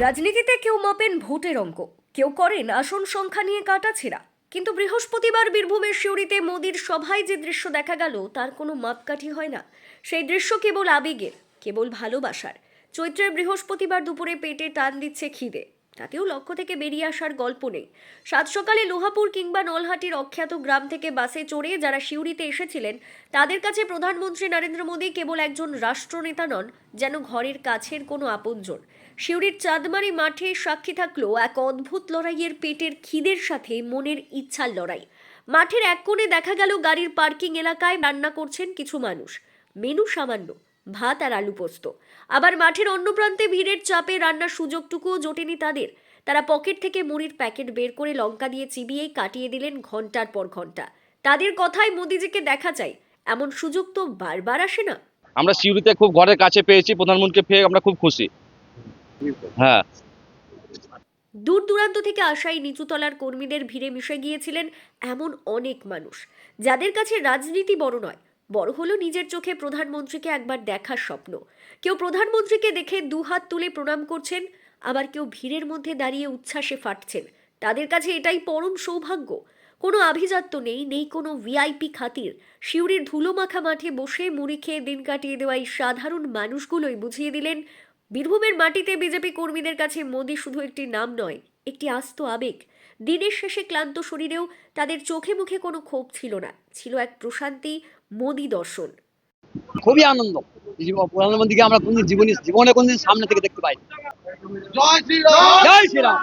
রাজনীতিতে কেউ মাপেন ভোটের অঙ্ক, কেউ করেন আসন সংখ্যা নিয়ে কাটাছেঁড়া। কিন্তু বৃহস্পতিবার বীরভূমের সিউড়িতে মোদির সভায় যে দৃশ্য দেখা গেল তার কোনো মাপকাঠি হয় না। সেই দৃশ্য কেবল আবেগের, কেবল ভালোবাসার। চৈত্রের বৃহস্পতিবার দুপুরে পেটে টান দিচ্ছে খিদে, তাতেও লক্ষ্য থেকে বেরিয়ে আসার গল্প নেই। সাত সকালে লোহাপুর কিংবা নলহাটির অখ্যাত গ্রাম থেকে বাসে চড়ে যারা সিউড়িতে এসেছিলেন, তাদের কাছে প্রধানমন্ত্রী নরেন্দ্র মোদী কেবল একজন রাষ্ট্রনেতা নন, যেন ঘরের কাছের কোনো আপনজন। সিউড়ির চাঁদমারি মাঠে সাক্ষী থাকলো এক অদ্ভুত লড়াইয়ের, পেটের খিদের সাথে মনের ইচ্ছার লড়াই। মাঠের এক কোণে দেখা গেল গাড়ির পার্কিং এলাকায় রান্না করছেন কিছু মানুষ। মেনু সামান্য, ভাত আর আলু পোস্ত। আবার মাঠের অন্য প্রান্তে ভিড়ের চাপে রান্নার সুযোগটুকুও জোটেনি তাদের। তারা পকেট থেকে মুড়ির প্যাকেট বের করে লঙ্কা দিয়ে চিবিয়ে কাটিয়ে দিলেন ঘন্টার পর ঘন্টা। তাদের কথায় মোদিজিকে দেখা চাই, এমন সুযোগ তো বারবার আসে না। আমরা সিউড়িতে খুব ঘরের কাছে পেয়েছি, প্রধানমন্ত্রীকে পেয়ে আমরা খুব খুশি। হ্যাঁ, দূর দূরান্ত থেকে আসা এই নিচুতলার কর্মীদের ভিড়ে মিশে গিয়েছিলেন এমন অনেক মানুষ, যাদের কাছে রাজনীতি বড় নয়, বড় হলো নিজের চোখে প্রধানমন্ত্রীকে একবার দেখার স্বপ্ন। কেউ প্রধানমন্ত্রীকে দেখে দুহাত তুলে প্রণাম করছেন, আবার কেউ ভিড়ের মধ্যে দাঁড়িয়ে উচ্ছ্বাসে ফাটছেন। তাদের কাছে এটাই পরম সৌভাগ্য। কোনো আভিজাত্য নেই, নেই কোনো ভিআইপি খাতির। সিউড়ির ধুলোমাখা মাঠে বসে মুড়ি খেয়ে দিন কাটিয়ে দেওয়া এই সাধারণ মানুষগুলোই বুঝিয়ে দিলেন, বীরভূমের মাটিতে বিজেপি কর্মীদের কাছে মোদি শুধু একটি নাম নয়, একটি আস্ত আবেগ। দিনের শেষে ক্লান্ত শরীরেও তাদের চোখে মুখে কোনো ক্ষোভ ছিল না, ছিল এক প্রশান্তি, মোদি দর্শন। খুবই আনন্দ। প্রধানমন্ত্রীকে আমরা কোনদিন জীবনে কোনদিন সামনে থেকে দেখতে পাই। জয় শ্রীরাম। জয় শ্রীরাম।